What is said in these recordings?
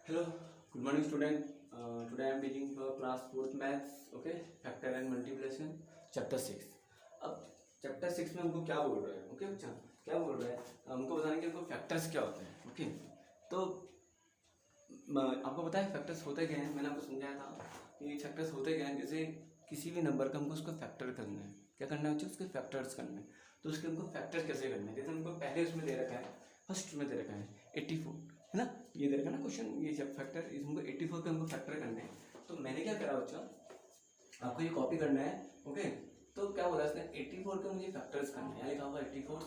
Hello, good morning student. Today I am teaching for class 4th maths. Okay, factor and multiplication, chapter 6. अब chapter 6 में हमको क्या बोल रहा है? ओके बच्चा, क्या बोल रहा है? हमको बताने कि हमको फैक्टर्स क्या होते हैं. ओके, तो आपको पता है फैक्टर्स होते क्या हैं? मैंने आपको समझाया था कि फैक्टर्स होते क्या हैं. जैसे किसी भी नंबर का हमको उसको फैक्टर करना है. क्या करना है बच्चे? उसके फैक्टर्स करने हैं. तो उसके हमको फैक्टर कैसे करने हैं? जैसे हमको पहले उसमें दे रखा है, फर्स्ट में दे रखा है 84, है ना. ये दे रखा है ना क्वेश्चन, ये जब फैक्टर हमको 84 पे हमको फैक्टर करने हैं. तो मैंने क्या करा बच्चा, आपको ये कॉपी करना है. ओके, तो क्या बोला इसने, 84 के मुझे फैक्टर्स करने हैं. यहाँ लिखा हुआ 84.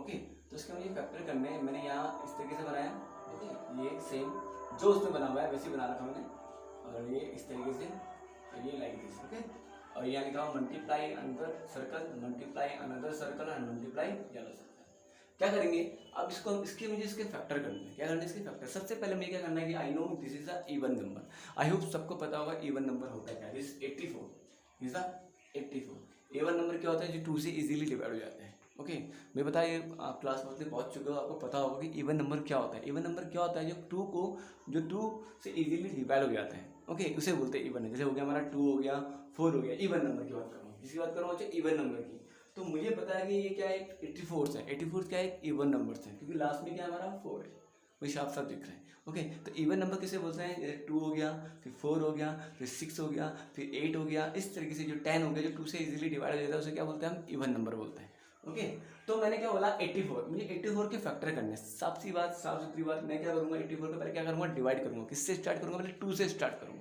ओके, तो इसके मुझे फैक्टर करने हैं. मैंने यहाँ इस तरीके से बनाया. ओके, ये सेम जो उसमें बना हुआ है वैसे बना रखा मैंने, और ये इस तरीके से, और ये लाइक दिस. ओके, और यहाँ लिखा हुआ multiply another circle, multiply another circle and multiply yellow circle. क्या करेंगे अब इसको, इसके मुझे इसके फैक्टर करना है. क्या करना है इसके फैक्टर? सबसे पहले मुझे क्या करना है कि I know this is a even number. I hope सबको पता होगा इवन नंबर होता है क्या. This 84 is the 84. Even number क्या होता है? जो 2 से इजीली डिवाइड हो जाते हैं. ओके, मैं बताइए, आप क्लास में पहुंच चुके हो, आपको पता होगा कि इवन नंबर क्या होता है. इवन नंबर क्या होता है? जो 2 से इजीली डिवाइड हो जाते हैं. ओके, उसे बोलते हैं इवन. जैसे हो गया हमारा 2 हो गया, 4 हो गया. इवन नंबर की बात कर रहा हूँ, जिसकी बात कर रहा हूँ इवन नंबर की. तो मुझे पता है कि ये क्या है, 84 है. 84 क्या है? इवन नंबर्स है, क्योंकि लास्ट में क्या हमारा 4 है. वही साफ साफ दिख रहा है. ओके, तो इवन नंबर किसे बोलते हैं? 2 हो गया, फिर 4 हो गया, फिर 6 हो गया, फिर 8 हो गया. इस तरीके से जो 10 हो गया, जो 2 से इजीली डिवाइड हो जाता है, उसे क्या बोलते हैं? हम इवन नंबर बोलते हैं. ओके, तो मैंने क्या बोला, 84. मुझे 84 के फैक्टर करने. साफ सी बात, साफ सुथरी बात, मैं क्या करूँगा, 84 के पहले क्या करूँगा, डिवाइड करूँगा. किससे स्टार्ट करूँगा? पहले 2 से स्टार्ट करूँगा.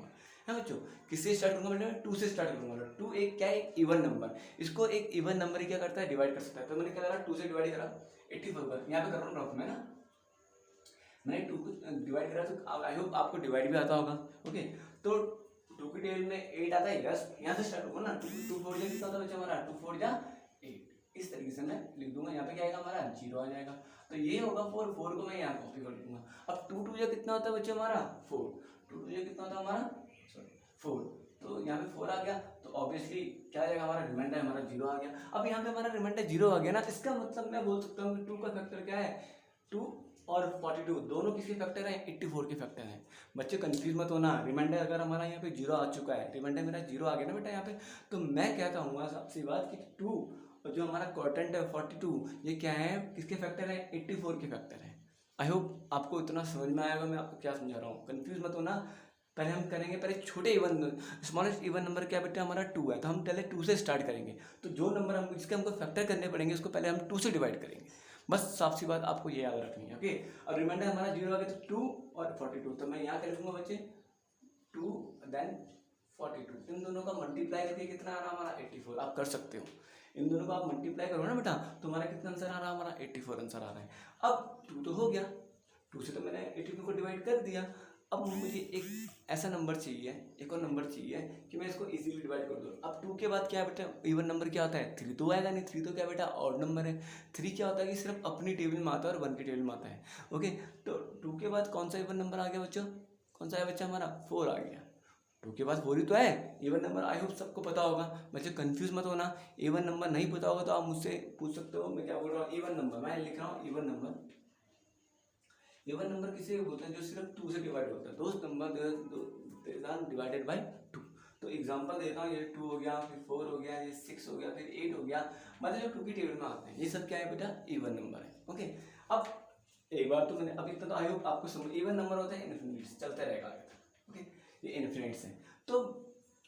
है बच्चों, किससे स्टार्ट करूँगा? मैंने 2 से स्टार्ट करूँगा. 2 एक क्या है? एक इवन नंबर. इसको एक इवन नंबर ही क्या करता है? डिवाइड कर सकता है. तो मैंने क्या करा, 2 से डिवाइड करा 84 पर. यहाँ पे कर रहा हूँ रफ में ना, मैंने 2 को डिवाइड करा. तो आई होप आपको डिवाइड भी आता होगा. ओके, तो 2 की टेबल में 8 आता है. यस, यहाँ से स्टार्ट होगा ना. 2 4 कितना होता है बच्चा हमारा? 2 4 8. इस तरीके से मैं लिख दूंगा. यहाँ पे क्या आएगा हमारा? 0 आ जाएगा. तो ये होगा 4. 4 को मैं यहाँ कॉपी कर दूंगा. अब 2 2 कितना होता है बच्चा हमारा? 4. 2 2 कितना होता है हमारा? 4. तो यहाँ पे 4 आ गया, तो ऑब्वियसली क्या आ जाएगा हमारा? रिमाइंडर हमारा 0 आ गया. अब यहाँ पे हमारा रिमाइंडर 0 आ गया ना, इसका मतलब मैं बोल सकता हूँ कि 2 का फैक्टर क्या है? 2 और 42 दोनों किसके फैक्टर हैं? 84 के फैक्टर हैं. बच्चे कंफ्यूज मत होना. रिमाइंडर अगर हमारा यहाँ पे 0 आ चुका है, रिमाइंडर मेरा 0 आ गया ना बेटा यहाँ पे, तो मैं क्या कहूँगा सबसे बात कि 2 और जो हमारा क्वाड्रेंट है 42, ये क्या है? किसके फैक्टर है? 84 के फैक्टर है. आई होप आपको इतना समझ में आएगा मैं आपको क्या समझा रहा हूँ. कंफ्यूज मत होना. पहले हम करेंगे, पहले छोटे इवन, स्मॉलेस्ट इवन नंबर क्या बेटा हमारा? 2 है. तो हम पहले 2 से स्टार्ट करेंगे. तो जो नंबर हम जिसके हमको फैक्टर करने पड़ेंगे, उसको पहले हम 2 से डिवाइड करेंगे. बस साफ सी बात आपको ये याद रखनी है. ओके, अब रिमाइंडर हमारा 0 आ गया, तो 2 और 42. तो मैं यहाँ क्या लिखूंगा बच्चे? 2 देन 42. इन दोनों का मल्टीप्लाई करके कितना आ रहा हमारा? 84. आप कर सकते हो. इन दोनों को आप मल्टीप्लाई करो ना बेटा, तो हमारा कितना आंसर आ रहा है? हमारा 84 आंसर आ रहा है. अब 2 तो हो गया, 2 से तो मैंने 84 को डिवाइड कर दिया. अब मुझे एक ऐसा नंबर चाहिए, एक और नंबर चाहिए कि मैं इसको इजीली डिवाइड कर दूँ. अब 2 के बाद क्या है बेटा? इवन नंबर क्या होता है? 3 तो आएगा नहीं. 3 तो क्या बेटा? ऑड नंबर है. 3 क्या होता है कि सिर्फ अपनी टेबल में आता है और 1 की टेबल में आता है. ओके, तो 2 के बाद कौन सा इवन नंबर आ गया बच्चों? कौन सा है बच्चा हमारा? 4 आ गया. 2 के बाद 4 ही तो है इवन नंबर. आई होप सबको पता होगा. बच्चे कंफ्यूज मत होना. इवन नंबर नहीं पता होगा तो आप मुझसे पूछ सकते हो. मैं क्या बोल रहा हूँ? इवन नंबर मैं लिख रहा हूँ. इवन नंबर, इवन नंबर किसे बोलते हैं? जो सिर्फ 2 से डिवाइड होता है. दोस्त नंबर डिवाइडेड बाय 2. तो एग्जांपल देता हूँ. ये 2 हो गया, फिर 4 हो गया, ये 6 हो गया, फिर 8 हो गया. मतलब जो 2 की टेबल में आते हैं, ये सब क्या है बेटा? इवन नंबर है. ओके, अब एक बार तो मैंने अभी तक तो आई होप आपको समझ. इवन नंबर होता है इनफिनिट, चलता रहेगा आगे तक. ओके, ये इनफिनिट्स है. तो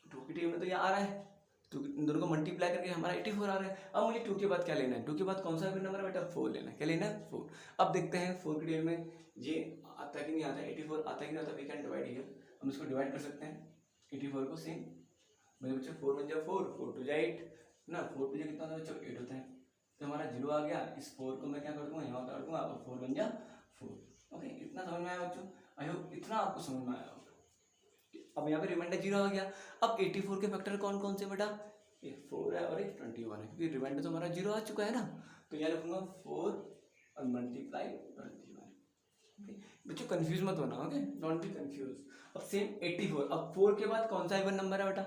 2 की टेबल में तो ये आ रहा है, तो इन दोनों को मल्टीप्लाई करके हमारा 84 आ रहा है. अब मुझे 2 के बाद क्या लेना है? 2 के बाद कौन सा इवन नंबर है बेटा? 4 लेना है. क्या लेना है? 4. अब देखते हैं 4 की टेबल में ये आता है कि नहीं आता है? 84 आता है कि नहीं आता? We can divide here. हम इसको डिवाइड कर सकते हैं 84 को. सेम मेरे बच्चे 4 1 जा 4, 4 2 जा 8 ना. 4 2 जा कितना होता है बच्चों? 8 होता है. तो हमारा 0 आ गया. इस 4 को मैं क्या कर दूंगा? यहाँ कर दूंगा. और 4 1 जा 4. ओके, इतना समझ में आया बच्चों? आई होप इतना आपको समझ में आया होगा. अब यहाँ पे रिमाइंडर 0 आ गया. अब 84 के फैक्टर कौन कौन से बेटा? एक 4 है और एक 21 है, क्योंकि रिमाइंडर तो हमारा 0 आ चुका है ना. तो यहाँ लिखूंगा 4 और मल्टीप्लाई 21. ओके, बच्चों कंफ्यूज मत होना. Okay, don't be confuse. अब सेम 84. अब 4 के बाद कौन सा इवन नंबर है बेटा?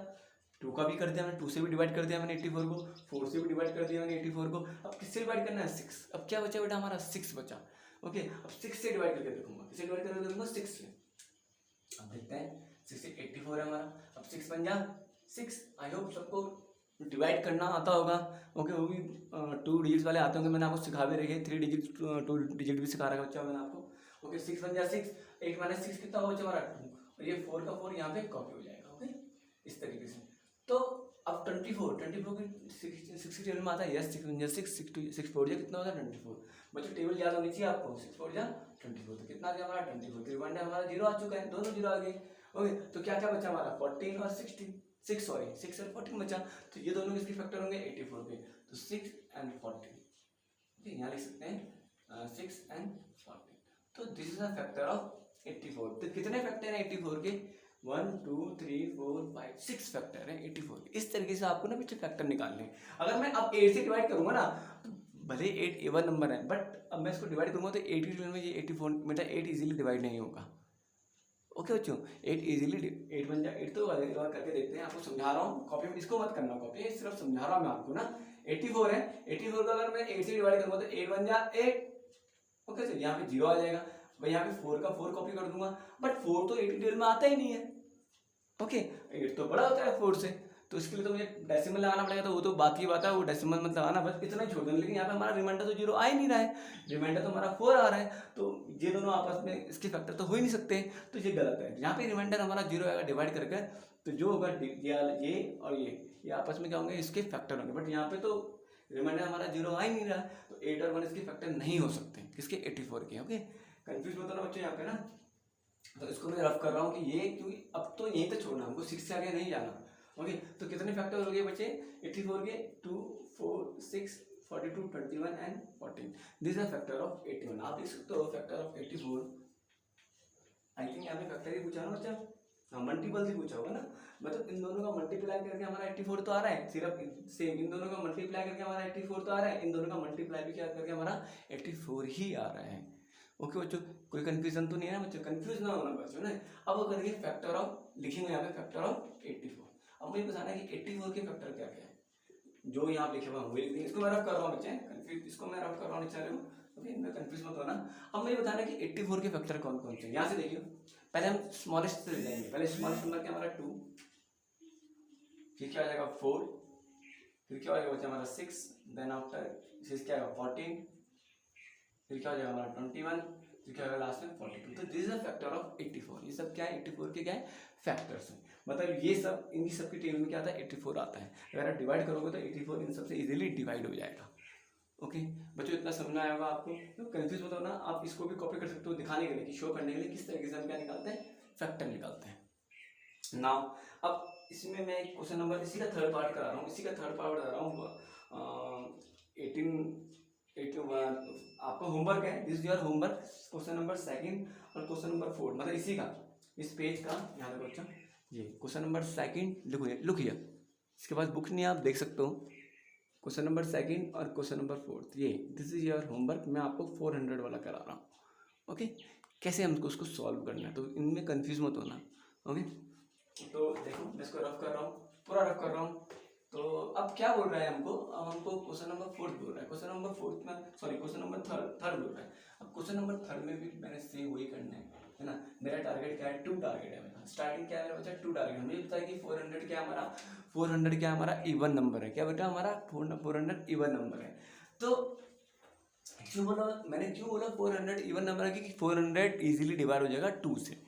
2 का भी कर दिया मैंने. 2 से भी डिवाइड कर दिया मैंने 84 को. 4 से भी डिवाइड कर दिया मैंने 84 को. अब किससे डिवाइड करना है? 6. अब क्या बचा बेटा? हमारा 6 बचा. ओके, अब 6 से डिवाइड करके देखूंगा. किससे डिवाइड करके देखूंगा? 6 से. अब देखते हैं 6 84 है हमारा। अब 6 बन जा 6। आई होप सबको डिवाइड करना आता होगा। ओके, वो भी 2 डिजिट्स वाले आते होंगे, मैंने आपको सिखा भी रखे 3 डिजिट 2 डिजिट भी सिखा रखा बच्चा मैंने आपको। ओके, 6 बन जा 6, 8 माइनस 6 कितना होगा हमारा 2, और ये 4 का 4 यहाँ पे कॉपी हो जाएगा। ओके, इस तरीके से। तो अब 24 की 6 टेबल में आता है। यस 6 बन जा 6, 6 4 जा कितना होता है 24। बच्चों टेबल याद होनी चाहिए आपको। 6 4 जा 24, तो कितना आ गया हमारा 24। 3 1 हमारा 0 आ चुका है, दोनों 0 आ गए। ओके, तो क्या क्या बचा हमारा 14 और 16, 6 और 14 बचा। तो ये दोनों किसके फैक्टर होंगे 84 के। तो 6 and 14, ओके, यहाँ लिख सकते हैं 6 and 14। तो this is a factor of 84। तो कितने फैक्टर हैं 84 के 1 2 3 4 5 6 फैक्टर है 84 के। इस तरीके से आपको ना बच्चे फैक्टर निकालने हैं। अगर मैं अब 8 से डिवाइड करूंगा ना, तो भले 8 इवन नंबर है, बट अब मैं इसको डिवाइड करूंगा तो 80 में ये 84 मतलब 8 इजीली डिवाइड नहीं होगा। ओके बच्चों, 8 इजीली 8 बन जाए 8। तो एक बार करके देखते हैं, आपको समझा रहा हूँ, कॉपी में इसको मत करना, कॉपी सिर्फ समझा रहा हूँ मैं आपको ना। 84 है, 84 को अगर मैं 8 से डिवाइड करूंगा तो 8 बन जा 8। ओके, तो यहाँ पे 0 आ जाएगा भाई, यहाँ पे 4 का 4 कॉपी कर दूंगा, बट 4 तो 80 टेबल में आता ही नहीं है। ओके, 8 तो बड़ा होता है 4 से, तो इसके लिए तो मुझे डेसिमल लगाना पड़ेगा। तो वो तो बात की बात है, वो डेसिमल मत लगाना, बस इतना ही छोड़ देना। लेकिन यहाँ पे हमारा रिमाइंडर तो 0 आ ही नहीं रहा है, रिमाइंडर तो हमारा 4 आ रहा है। तो ये दोनों आपस में इसके फैक्टर तो हो ही नहीं सकते, तो ये गलत है। यहाँ पे रिमाइंडर हमारा 0 आएगा डिवाइड करके, तो जो होगा ये और ये आपस में क्या होंगे, इसके फैक्टर होंगे। बट यहाँ पे तो रिमाइंडर हमारा 0 आ ही नहीं रहा है, तो 8 और 1 इसके फैक्टर नहीं हो सकते, किसके 84 के। ओके, कंफ्यूज मत होना बच्चों यहाँ पे ना। तो इसको मैं रफ कर रहा हूँ कि ये, क्योंकि अब तो यहीं तक छोड़ना, हमको 6 से आगे नहीं जाना। ओके, तो कितने फैक्टर हो गए बच्चे 84 के 2 4 6 42 21 and 14। This are factor of 81। आप देख सकते हो फैक्टर ऑफ 84। आई थिंक यहाँ पे फैक्टर ही पूछा ना बच्चा, हाँ मल्टीपल ही पूछा होगा ना। मतलब इन दोनों का मल्टीप्लाई करके हमारा 84 तो आ रहा है, सिर्फ सेम इन दोनों का मल्टीप्लाई करके हमारा 84 तो आ रहा है, इन दोनों का मल्टीप्लाई भी क्या करके हमारा 84 ही आ रहा है। ओके बच्चों, कोई कंफ्यूजन तो नहीं है ना बच्चों, कंफ्यूज ना होना बच्चों ना। अब वो करेंगे फैक्टर ऑफ, लिखेंगे यहाँ पे फैक्टर ऑफ 84। अब मुझे बताना है कि 84 के फैक्टर क्या क्या है, जो यहाँ लिखे हुआ है इसको मैं रफ कर रहा हूँ बच्चे, कंफ्यूज इसको मैं रफ कर रहा हूँ बेचारे को, ओके, इनमें कंफ्यूज मत होना। अब मुझे बताना है कि 84 के फैक्टर कौन कौन से। यहाँ से देखिए, पहले हम स्मॉलेस्ट से लेंगे। पहले स्मॉलेस्ट नंबर क्या हमारा 2, फिर क्या हो जाएगा 4, फिर क्या हो जाएगा बच्चा हमारा 6, देन आफ्टर इसे क्या आएगा 14, फिर क्या हो जाएगा हमारा 21, फिर क्या होगा लास्ट में 42। तो this is a factor of 84। ये सब क्या है 84 के क्या है फैक्टर्स हैं। मतलब ये सब इनकी सबकी टेबल में क्या आता है 84 आता है। अगर आप डिवाइड करोगे तो 84 इन सबसे इजीली डिवाइड हो जाएगा। ओके बच्चों, इतना समझना आएगा आपको, तो कंफ्यूज मत होना। आप इसको भी कॉपी कर सकते हो दिखाने के लिए, कि शो करने के लिए किस तरीके से हम क्या निकालते हैं फैक्टर निकालते हैं। नाउ अब इसमें मैं क्वेश्चन नंबर इसी का थर्ड पार्ट करा रहा हूँ, इसी का थर्ड पार्ट बता रहा हूँ। 18 आपका होमवर्क है, this your homework, question number 2 और क्वेश्चन नंबर 4, मतलब इसी का, इस पेज का। यहाँ देखो बच्चा, ये क्वेश्चन नंबर 2 लिखो हियर, इसके पास बुक नहीं है आप देख सकते हो। क्वेश्चन नंबर 2 और क्वेश्चन नंबर 4, ये दिस इज योर होमवर्क। मैं आपको 400 वाला करा रहा हूँ। ओके, कैसे हमको उसको सॉल्व करना है, तो इनमें कंफ्यूज मत होना। ओके, तो देखो मैं इसको रफ कर रहा हूँ, पूरा रफ कर रहा हूँ। तो अब क्या बोल रहा है हमको, अब हमको क्वेश्चन नंबर 4 बोल रहा है, क्वेश्चन नंबर 4 में, सॉरी क्वेश्चन नंबर थर्ड बोल रहा है। अब क्वेश्चन नंबर 3 में भी मैंने सेम वही करना है ना। मेरा टारगेट क्या है 2 टारगेट है मेरा, स्टार्टिंग क्या है मेरा बच्चा 2 टारगेट। मुझे पता है कि 400 क्या हमारा, 400 क्या हमारा इवन नंबर है, क्या बेटा हमारा 400 इवन नंबर है। तो क्यों बोला मैंने, क्यों बोला 400 इवन नंबर है, क्योंकि 400 इजीली डिवाइड हो जाएगा 2 से।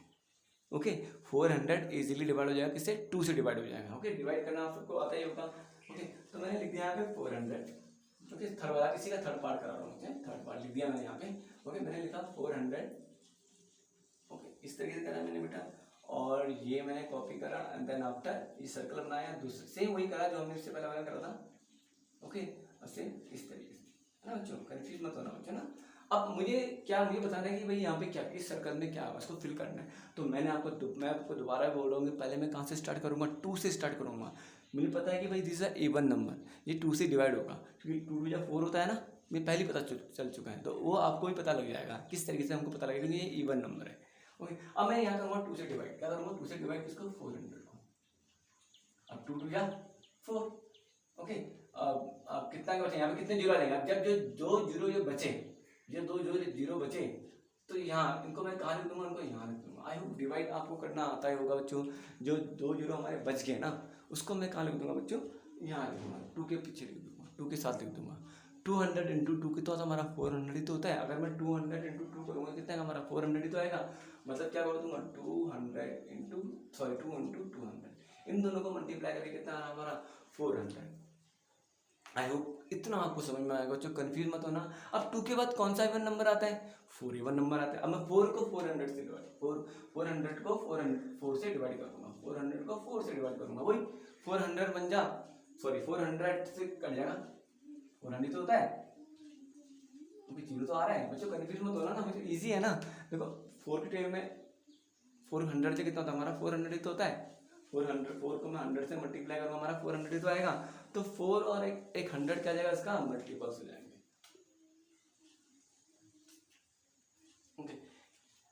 ओके 400 इजीली डिवाइड हो जाएगा किससे 2 से डिवाइड हो जाएगा। ओके, डिवाइड करना आप सबको आता ही होगा। ओके, तो मैंने लिख दिया यहाँ पे 400, ओके, थर्ड वाला इसी का थर्ड पार्ट करा रहा हूँ, मुझे थर्ड पार्ट लिख दिया मैंने यहाँ पे। ओके, मैंने लिखा 400, ओके, इस तरीके से करा मैंने बेटा, और ये मैंने कॉपी करा एंड देन आफ्टर ये सर्कल बनाया, दूसरे सेम वही करा जो हमने इससे पहले वाला करा था। ओके, और सेम इस तरीके से, है ना बच्चों, कंफ्यूज मत होना बच्चों ना। अब मुझे बताना है कि भाई यहाँ पे क्या, इस सर्कल में क्या है, इसको फिल करना है। तो मैं आपको दोबारा बोल रहा हूँ कि पहले मैं कहाँ से स्टार्ट करूँगा, 2 से स्टार्ट करूँगा। मुझे पता है कि भाई दिस इज इवन नंबर, ये 2 से डिवाइड होगा, क्योंकि 2 2 4 होता है ना, मुझे पहले पता चल चुका है। तो वो आपको भी पता लग जाएगा, किस तरीके से हमको पता लगेगा कि ये इवन नंबर है। ओके, अब मैं यहाँ करूँगा 2 से डिवाइड, क्या करूँगा 2 से डिवाइड किसको 400 को। अब 2 2 जा 4। ओके, अब कितना बचे यहाँ पे, कितने जीरो आ जाएंगे। अब जब जो जीरो ये बचे, ये 2 जीरो बचे, तो यहाँ इनको मैं कहाँ लिख दूंगा, इनको यहाँ लिख दूंगा। आई होप डिवाइड आपको करना आता ही होगा बच्चों। जो 2 जीरो हमारे बच गए ना, उसको मैं कहाँ लिख दूंगा बच्चों, यहाँ लिख दूंगा, 2 के पीछे लिख दूंगा, 2 के साथ लिख दूंगा। 200 इंटू 2 कितना होता है हमारा 400 ही तो होता है। अगर मैं 200 इंटू 2 करूँगा कितना है हमारा 400 ही तो आएगा। मतलब क्या कर दूंगा 200 इंटू 2 इंटू 200, इन दोनों को मल्टीप्लाई करके कितना आ रहा हमारा 400। आई होप इतना आपको समझ में आएगा बच्चों, कंफ्यूज मत होना। अब 2 के बाद कौन सा इवन नंबर आता है, 4 इवन नंबर आता है। अब मैं 4 को 400 से डिवाइड 400 को 4 से डिवाइड करूंगा, 400 को 4 से डिवाइड करूंगा, वही 400 बन जा, सॉरी 400 से कट जाएगा, 400 तो होता है, जीरो तो आ रहा है बच्चों, कंफ्यूज मत होना ना, मुझे इजी है ना। देखो 4 की टेबल में 400 से कितना होता है हमारा 400 ही तो होता है। 4 को मैं 100 से मल्टीप्लाई करूंगा, हमारा 400 ही तो आएगा। तो 4 और एक 100 क्या जाएगा, इसका मल्टीपल्स हो जाएंगे। ओके,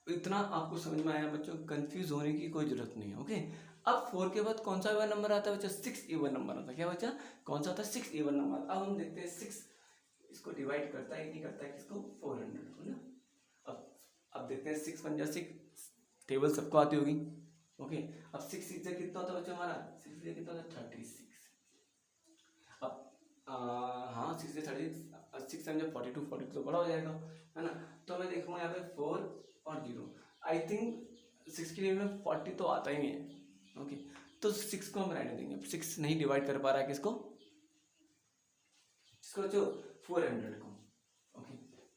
इतना आपको समझ में आया बच्चों, कंफ्यूज होने की कोई जरूरत नहीं है। ओके, अब 4 के बाद कौन सा इवन नंबर आता है बच्चा, 6 इवन नंबर आता है। क्या बच्चा, कौन सा आता है, 6 इवन नंबर। अब हम देखते हैं 6 इसको डिवाइड करता है कि नहीं करता है, किसको, 400 को ना। अब देखते हैं 6 बन जा, 6 टेबल सबको आती होगी। ओके, अब 6 से कितना होता है बच्चा हमारा, 6 से कितना होता है 36। अब हाँ 6 से 36, 6 से 42 तो बड़ा हो जाएगा, है ना। तो मैं देखूंगा यहाँ पे 4 और 0, आई थिंक 6 के लिए में 40 तो आता ही नहीं है। ओके, तो 6 को हम रहने देंगे, 6 नहीं डिवाइड कर पा रहा है किसको, जो 400 को। ओके,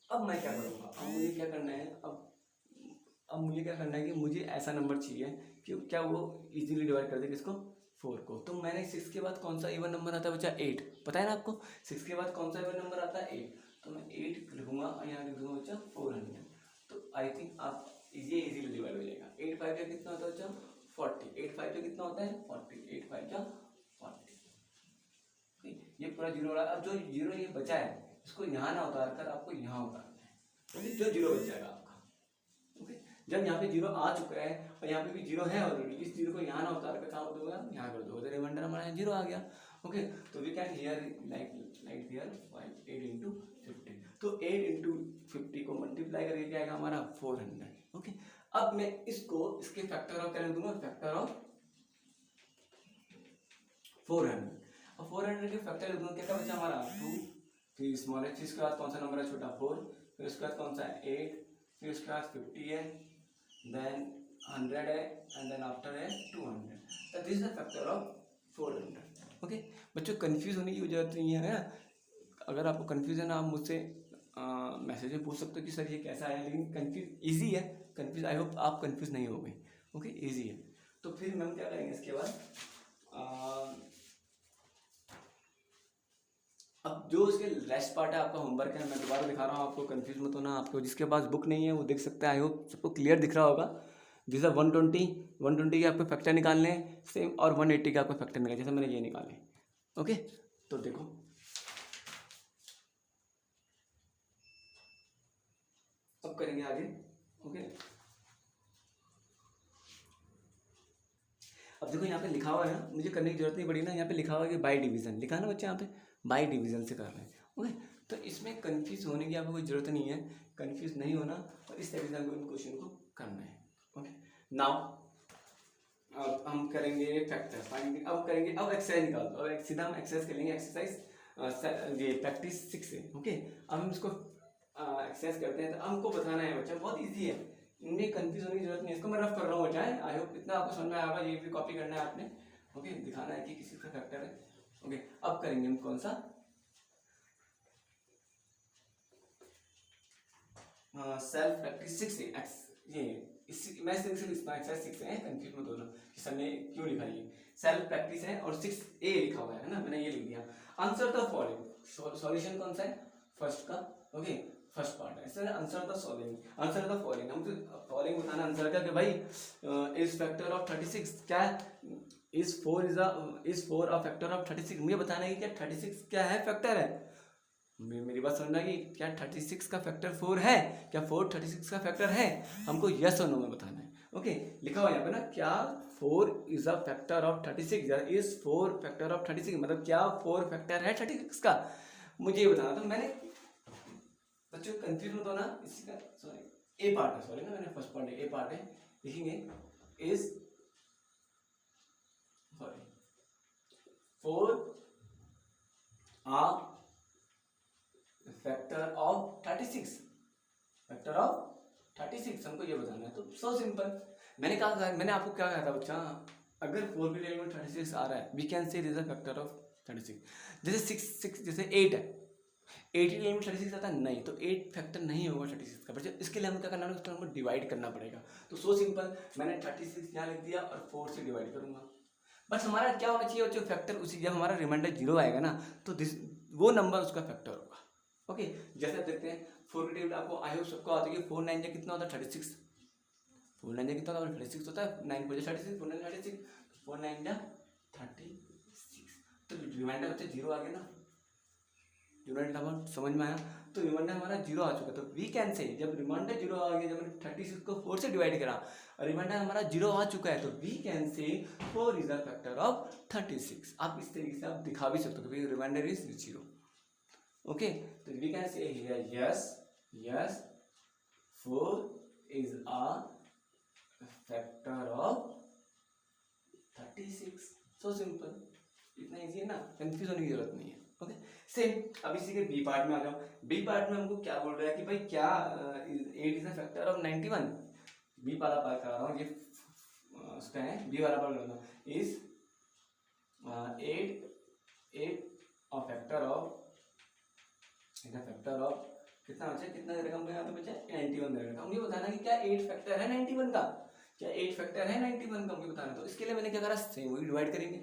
अब मैं क्या करूँगा, अब मुझे क्या करना है, अब मुझे क्या करना है कि मुझे ऐसा नंबर चाहिए कि क्या वो इजीली डिवाइड कर दे किसको, 4 को। तो मैंने 6 के बाद कौन सा इवन नंबर आता है बच्चा, 8, पता है ना आपको 6 के बाद कौन सा इवन नंबर आता है, 8। तो मैं 8 लिखूंगा और यहाँ लिख दूंगा बच्चा 400। तो आई थिंक आप ये इजीली डिवाइड हो जाएगा। 8 5 का कितना होता है बच्चा, 40। 8 5 का कितना होता है 40, 8 5 का 40। ये पूरा जीरो वाला। अब जो जीरो ये बचा है इसको यहाँ ना उतार कर आपको यहाँ उतारना है, तो जो जीरो बच जाएगा आपका। ओके, जब यहाँ पे जीरो आ चुका है और यहाँ पे भी जीरो है ऑलरेडी, इस जीरो को यहाँ ना उतार कर कहाँ कर दूंगा, यहाँ कर दूंगा, तो रिमाइंडर हमारा जीरो आ गया। ओके, तो we can here like here 8 into 50। तो 8 इंटू 50 को मल्टीप्लाई करके क्या आएगा हमारा 400। ओके, अब मैं इसको इसके फैक्टर ऑफ क्या दूंगा, फैक्टर ऑफ 400। अब 400 के फैक्टर लिख दूंगा, क्या बचा हमारा 2, फिर स्मॉल h, इसके बाद कौन सा नंबर है छोटा 4, फिर उसके बाद कौन सा है 8, फिर उसके बाद 50 है, देन 100 है, एंड देन आफ्टर है 200। तो this is the factor of 400। Okay बच्चों, कंफ्यूज होने की जरूरत नहीं है ना। अगर आपको कंफ्यूज है ना, आप मुझसे मैसेज में पूछ सकते हो कि सर ये कैसा है, लेकिन कंफ्यूज ईजी है, कंफ्यूज आई होप आप कंफ्यूज नहीं हो गए। ओके, ईजी है। तो फिर मैम क्या करेंगे इसके बाद, अब जो इसके लास्ट पार्ट है आपका होमवर्क है, मैं दोबारा दिखा रहा हूँ आपको, कंफ्यूज मत होना। आपको जिसके पास बुक नहीं है वो देख सकता है, आई होप सबको क्लियर दिख रहा होगा। दिस आर 120 के आपको फैक्टर निकालने हैं सेम, और 180 के आपको फैक्टर निकाले, जैसे मैंने ये निकाले। ओके, तो देखो अब करेंगे आगे। ओके, अब देखो यहाँ पे लिखा हुआ है ना, मुझे करने की जरूरत नहीं पड़ी ना, यहाँ पे लिखा हुआ है कि बाय डिवीजन, लिखा है ना बच्चे यहाँ पे, बाय डिवीजन से कर रहे हैं। ओके, तो इसमें कंफ्यूज होने की आपको कोई जरूरत नहीं है, कंफ्यूज नहीं होना, और इस तरीके से आपको इन क्वेश्चन को करना है। ओके, नाउ अब हम करेंगे फैक्टर फाइंडिंग। अब करेंगे, अब एक्सरसाइज निकाल दो, अब सीधा हम एक्सरसाइज करेंगे, एक्सरसाइज ये प्रैक्टिस 6 से। ओके, अब हम इसको एक्सरसाइज करते हैं। तो हमको बताना है बच्चा, बहुत ईजी है, इनमें कंफ्यूज होने की जरूरत नहीं है। इसको मैं रफ कर रहा हूँ बच्चा, आई होप इतना आपको समझ में आएगा, ये भी कॉपी करना है आपने। ओके, दिखाना है कि किसी का फैक्टर है। ओके, अब करेंगे हम कौन सा, सेल्फ प्रैक्टिस 6 से ये मैं एक्सरसाइज 6 है, कंफ्यूज मत होना कि सर ने क्यों लिखा ये, सेल्फ प्रैक्टिस है और 6A लिखा हुआ है ना, मैंने ये लिख दिया। आंसर द फॉलोइंग, सॉल्यूशन कौन सा है, फर्स्ट का। ओके, फर्स्ट पार्ट है, sir answer the following, answer the following, हमको फॉलोइंग बताना आंसर का कि भाई इज फैक्टर ऑफ 36 क्या है, इज 4 अ फैक्टर ऑफ 36। मुझे बताना है कि क्या 36 क्या है, फैक्टर है। मेरी बात समझना कि क्या 36 का फैक्टर 4 है, क्या 4 36 का फैक्टर है, हमको यस और नो में बताना है। ओके, लिखा हुआ यहाँ पे ना, क्या 4 इज अ फैक्टर ऑफ 36, या इज 4 फैक्टर ऑफ 36, मतलब क्या 4 फैक्टर है 36 का, मुझे ये बताना। तो मैंने बच्चों कंफ्यूज मत होना इसी का, सॉरी ए पार्ट है, सॉरी ना, मैंने फर्स्ट पार्ट ए पार्ट है, लिखेंगे इज सॉरी 4 आ फैक्टर ऑफ 36, फैक्टर ऑफ 36 हमको ये बताना है। तो सो सिंपल, मैंने आपको क्या कहा था बच्चा, अगर 4 के एलिमेंट 36 आ रहा है we can say this factor of 36। जैसे 6 जैसे 8 है, 8 के एलिमेंट 36 आता है नहीं, तो 8 फैक्टर नहीं होगा 36 का, बच्चा इसके लिए हमें क्या करना है, उसको हमको डिवाइड करना पड़ेगा। तो सो सिंपल, मैंने 36 यहाँ लिख दिया और 4 से डिवाइड करूंगा। बस हमारा क्या होना चाहिए जो फैक्टर, उसी जब हमारा रिमाइंडर 0 आएगा ना तो वो नंबर उसका फैक्टर होगा। ओके, जैसे देखते हैं 4 के टेबल आपको आई होप सबको आती है, 4 9 कितना होता है 36, 4 9 कितना होता है 36 होता है, 9 4 36, 4 9 36, 4 9 36, तो रिमाइंडर बच्चे 0 आ गया ना, रिमाइंडर समझ में आया। तो रिमाइंडर हमारा 0 आ चुका, तो वी कैन से जब रिमाइंडर 0 आ गया, जब मैंने 36 को 4 से डिवाइड करा और रिमाइंडर हमारा 0 आ चुका है, तो वी कैन से 4 इज द फैक्टर ऑफ 36। आप इस तरीके से आप दिखा भी सकते हो कि रिमाइंडर इज 0। ओके, तो we can say here yes 4 is a factor of 36। So simple, इतना इजी है ना, कंफ्यूज होने की जरूरत नहीं है। ओके, सेम अब इसी के बी पार्ट में आ जाओ। बी पार्ट में हमको क्या बोल रहा है कि भाई क्या 8 is the factor of 91। B वाला पार्ट करा रहा हूँ, ये उसका है, बी वाला पार्ट कर रहा हूँ, इज 8 अ फैक्टर ऑफ कितना बचा, कितना दे रखा हमको यहाँ पे बचा 91 दे रखा। हमको बताना कि क्या 8 फैक्टर है 91 का, क्या 8 फैक्टर है 91 का हमको बताना। तो इसके लिए मैंने क्या करा, सेम वही डिवाइड करेंगे,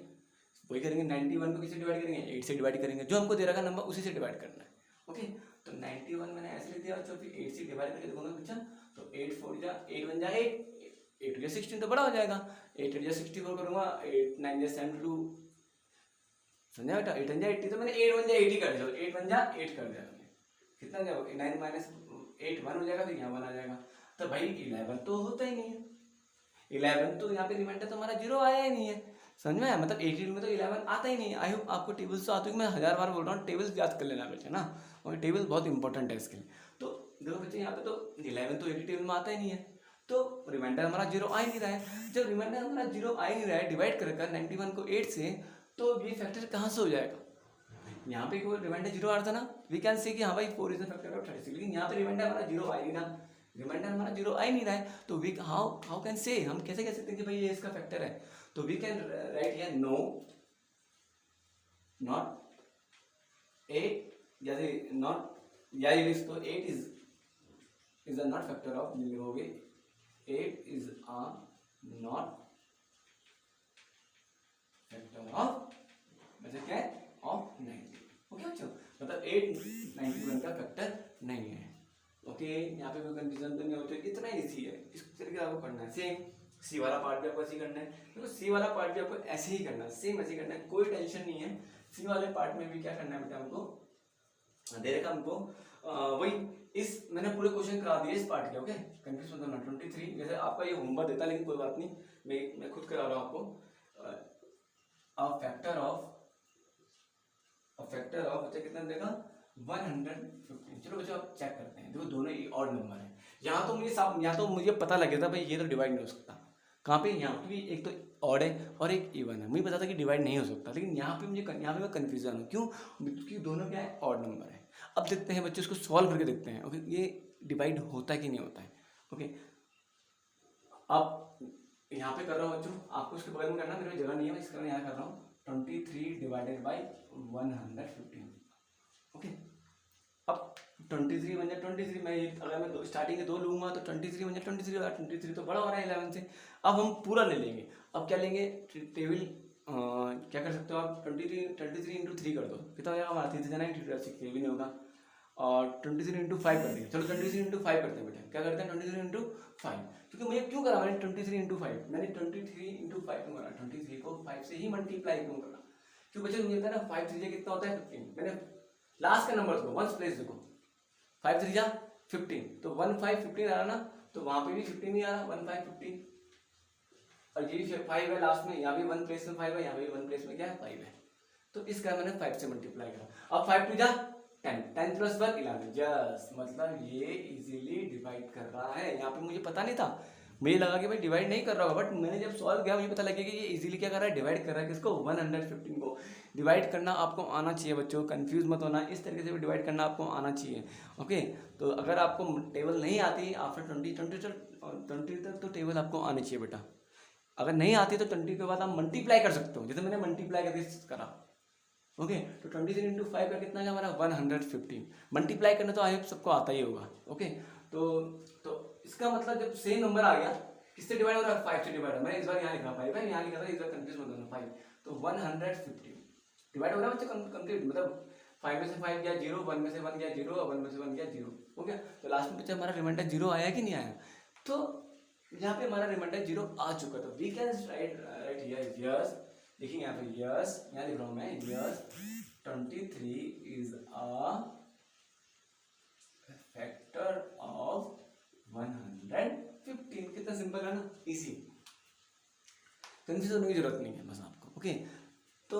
वही करेंगे। 91 को किससे डिवाइड करेंगे, 8 से डिवाइड करेंगे, जो हमको दे रखा नंबर उसी से डिवाइड करना है। ओके, तो 91 मैंने ऐसे लिख दिया, तो फिर 8 से डिवाइड करके देखूंगा बच्चा, तो 8 4 जा 8 1 जा 8 जा 16 तो बड़ा हो जाएगा, 8 8 जा 64 करूंगा, 8 9 जा 72, समझा बेटा, 8 1 जा 80, तो मैंने 8 1 जा 80 कर दिया, 8 1 जा 8 कर दिया, कितना जाओ 9 माइनस 8 1 हो जाएगा, फिर यहाँ 1 आ जाएगा। तो भाई 11 तो होता ही नहीं है, 11 तो यहाँ पे रिमाइंडर तो हमारा 0 आया ही नहीं है, समझ में आया, मतलब 18 में तो 11 आता ही नहीं है। आई होप आपको टेबल्स तो आती है, मैं 1000 बार बोल रहा हूँ टेबल्स याद कर लेना बच्चे ना, और टेबल बहुत इंपॉर्टेंट है इसके लिए। तो देखो बच्चे यहाँ पे तो 11 तो 80 टेबल में आता ही नहीं है, तो रिमाइंडर हमारा 0 आ ही नहीं रहा है। जब रिमाइंडर हमारा 0 आ ही नहीं रहा है, डिवाइड कर 91 को 8 से, तो ये फैक्टर कहाँ से हो जाएगा, यहाँ पे कोई रिमाइंडर 0 आ रहा था ना, वी कैन से कि हाँ भाई 4 इज द फैक्टर ऑफ 36, लेकिन यहाँ पे रिमाइंडर हमारा 0 आ ही नहीं रहा, रिमाइंडर हमारा 0 आ ही नहीं रहा है, तो वी हाउ कैन से, हम कैसे कह सकते हैं कि भाई ये इसका फैक्टर है। तो we can write here no not 8, जैसे नॉट या ये लिख तो 8 is a not factor of, लिखोगे 8 is a not factor of, मतलब क्या है, ऑफ 90। ओके बच्चों, मतलब 8 91 का फैक्टर नहीं है। ओके, यहाँ पे कोई कंफ्यूजन तो नहीं होती, इतना इजी है, इस तरीके से आपको करना है। सेम सी वाला पार्ट भी आपको ऐसे ही करना है, देखो सी वाला पार्ट भी आपको ऐसे ही करना है, सेम ऐसे ही करना है, कोई टेंशन नहीं है। सी वाले पार्ट में भी क्या करना है बेटा, हमको दे रखा हमको वही इस मैंने पूरे क्वेश्चन करा दिए इस पार्ट के। ओके, कंफ्यूज मत होना। 23 जैसे आपका ये होमवर्क देता, लेकिन कोई बात नहीं, मैं खुद करा रहा हूँ आपको। अ फैक्टर ऑफ बच्चा कितना देगा 115। चलो बच्चों आप चेक करते हैं, देखो दोनों ही ऑड नंबर है। यहाँ तो मुझे पता लग गया था भाई ये तो डिवाइड नहीं हो सकता, कहाँ पे, यहाँ पे भी एक तो ऑड है और एक इवन है, मुझे पता था कि डिवाइड नहीं हो सकता, लेकिन यहाँ पे मैं कंफ्यूजन हूँ, क्यों, क्योंकि दोनों क्या है, ऑड नंबर है। अब देखते हैं बच्चों, इसको सॉल्व करके देखते हैं। ओके, ये डिवाइड होता है कि नहीं होता है। ओके, अब यहाँ पे कर रहा हूँ बच्चों, आपको इसके बगल में करना, मेरे जगह नहीं है, मैं इसका यहाँ कर रहा हूँ 23 डिवाइडेड बाई 115। ओके, अब 23 बन जाए 23, मैं अगर मैं स्टार्टिंग के 2 लूंगा तो 23 बन जाए 23, और 23 तो बड़ा हो रहा है 11 से। अब हम पूरा ले लेंगे, अब क्या लेंगे, टेबल क्या कर सकते हो आप, 23 इंटू 3 कर दो, कितना हो जाएगा हमारा 3 से 9 6, ये भी नहीं होगा, और 23 इंटू 5 कर देंगे। चलो 23 इंटू 5 करते हैं बेटा, क्या करते हैं 23 इंटू 5, क्योंकि मुझे क्यों करा मैंने 23 इंटू 5, मैंने 23 इंटू 5 क्यों करा, 23 को 5 से ही मल्टीप्लाई क्यों करा, क्यों बच्चे मुझे पता है ना 5 3 कितना होता है 15, मैंने लास्ट का नंबर देखो, वंस प्लेस देखो, 5 3 जा 15, तो 1 5 15 आ रहा ना, तो वहां पे भी 15 ही आ रहा, 1 5 15, और ये भी 5 है लास्ट में, यहाँ भी 1 प्लेस में 5 है, यहाँ भी 1 प्लेस में क्या है 5 है, तो इसका मैंने 5 से मल्टीप्लाई करा। अब 5 2 जा 10 प्लस 1 11 जस्ट, मतलब ये इजीली डिवाइड कर रहा है। यहाँ पे मुझे पता नहीं था, मुझे लगा कि भाई डिवाइड नहीं कर रहा होगा, बट मैंने जब सॉल्व किया मुझे पता लगा कि ये इजीली क्या कर रहा है, डिवाइड कर रहा है। किसको? 115 को। डिवाइड करना आपको आना चाहिए बच्चों, कंफ्यूज मत होना, इस तरीके से भी डिवाइड करना आपको आना चाहिए। ओके, तो अगर आपको टेबल नहीं आती आफ्टर 20 तक तो टेबल आपको आनी चाहिए बेटा। अगर नहीं आती तो 20 के बाद आप मल्टीप्लाई कर सकते हो, जैसे मैंने मल्टीप्लाई करके करा। ओके, तो 20 इंटू 5 का कितना है हमारा 115। मल्टीप्लाई करना तो आई होप सबको आता ही होगा। ओके, तो इसका मतलब जब सेम नंबर आ गया, किससे डिवाइड हो रहा है? 5 से डिवाइड। मैं इस बार यहाँ लिखा 5 है, यहाँ लिखा था, इस बार कंफ्यूज मत होना 5। तो 115 डिवाइड हो रहा है बच्चे कंप्लीट, मतलब 5 में से 5 गया 0, 1 में से 1 गया 0, और 1 में से 1 गया 0। हो गया, तो लास्ट में बच्चा हमारा रिमाइंडर 0 आया कि नहीं आया? तो यहाँ पे हमारा रिमाइंडर 0 आ चुका। तो we can write here yes, देखिए यहाँ पे यस, यहाँ लिख रहा हूँ मैं yes 23 is a factor of 115। कितना सिंपल है ना, इजी, कंफ्यूज होने की जरूरत नहीं है बस आपको। ओके, तो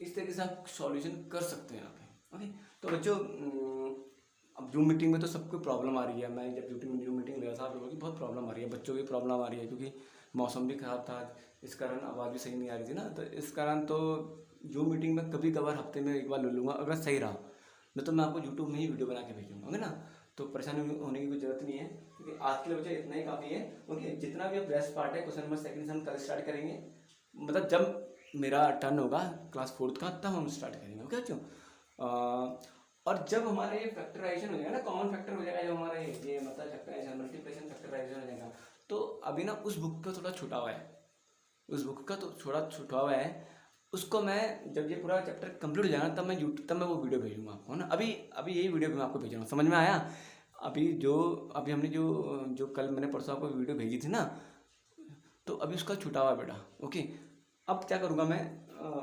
इस तरीके से आप सॉल्यूशन कर सकते हैं यहाँ पे। ओके, तो बच्चों अब जूम मीटिंग में तो सबको प्रॉब्लम आ रही है। मैं जब जूम मीटिंग लिया था आप लोगों की बहुत प्रॉब्लम आ रही है, बच्चों की प्रॉब्लम आ रही है, क्योंकि मौसम भी ख़राब था, इस कारण आवाज़ भी सही नहीं आ रही थी ना। तो इस कारण तो जूम मीटिंग में कभी कभार हफ्ते में एक बार ले लूँगा, अगर सही रहा नहीं तो मैं आपको यूट्यूब में ही वीडियो बना के भेजूँगा। ओके ना, तो परेशानी होने की कोई जरूरत नहीं है, क्योंकि आज के लिए बच्चे इतना ही काफ़ी है। ओके, जितना भी अब रेस्ट पार्ट है क्वेश्चन नंबर सेकंड से हम कल स्टार्ट करेंगे, मतलब जब मेरा टर्न होगा क्लास 4th का तब हम स्टार्ट करेंगे। ओके बच्चों, और जब हमारा ये फैक्टराइजेशन हो जाएगा ना, कॉमन फैक्टर हो जाएगा, जब हमारा ये मतलब फैक्टराइजेशन मल्टीप्लिकेशन फैक्टराइजेशन हो जाएगा, तो अभी ना उस बुक का थोड़ा छुटा हुआ है, उस बुक का तो थोड़ा छुटा हुआ है, उसको मैं जब ये पूरा चैप्टर कंप्लीट हो जाएगा तब मैं वो वीडियो भेजूंगा आपको ना। अभी यही वीडियो मैं आपको भेज रहा हूँ, समझ में आया? अभी हमने जो कल मैंने परसों आपको वीडियो भेजी थी ना, तो अभी उसका छुटा हुआ बेटा। ओके, अब क्या करूँगा मैं,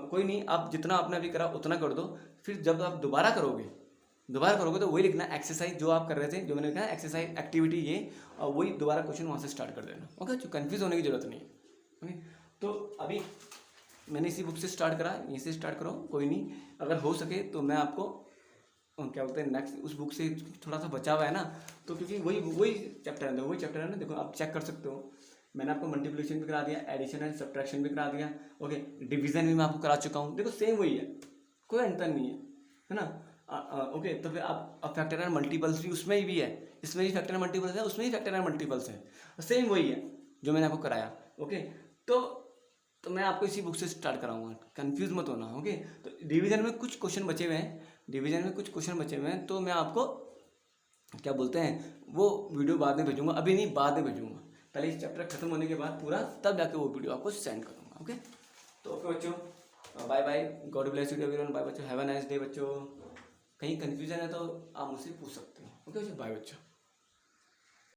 कोई नहीं, आप जितना आपने अभी करा उतना कर दो, फिर जब आप दोबारा करोगे तो वही लिखना एक्सरसाइज जो आप कर रहे थे, जो मैंने लिखा है एक्सरसाइज एक्टिविटी ये, और वही दोबारा क्वेश्चन वहाँ से स्टार्ट कर देना। ओके, जो कन्फ्यूज होने की जरूरत नहीं है। ओके, तो अभी मैंने इसी बुक से स्टार्ट करा, यहीं से स्टार्ट करो, कोई नहीं, अगर हो सके तो मैं आपको क्या बोलते हैं नेक्स्ट उस बुक से थोड़ा सा बचा हुआ है ना, तो क्योंकि वही चैप्टर है ना, देखो आप चेक कर सकते हो, मैंने आपको मल्टीप्लिकेशन भी करा दिया, एडिशन एंड सब्ट्रैक्शन भी करा दिया। ओके, डिवीजन भी मैं आपको करा चुका हूँ, देखो सेम वही है, कोई अंतर नहीं है ना। ओके, तो फिर आप फैक्टर एंड मल्टीपल्स भी उसमें भी है, इसमें भी फैक्टर एंड मल्टीपल्स है, उसमें भी फैक्टर एंड मल्टीपल्स है, सेम वही है जो मैंने आपको कराया। ओके, तो मैं आपको इसी बुक से स्टार्ट कराऊंगा, कंफ्यूज मत होना। ओके, तो डिवीजन में कुछ क्वेश्चन बचे हुए हैं, तो मैं आपको क्या बोलते हैं वो वीडियो बाद में भेजूंगा, अभी नहीं बाद में भेजूंगा, पहले इस चैप्टर खत्म होने के बाद पूरा, तब जाके वो वीडियो आपको सेंड करूंगा। ओके, तो ओके बच्चों, bye bye, God bless you everyone, bye बच्चों, हैव अ नाइस डे बच्चों। कहीं कंफ्यूजन है तो आप मुझसे पूछ सकते हो। ओके बच्चों, बाय बच्चों।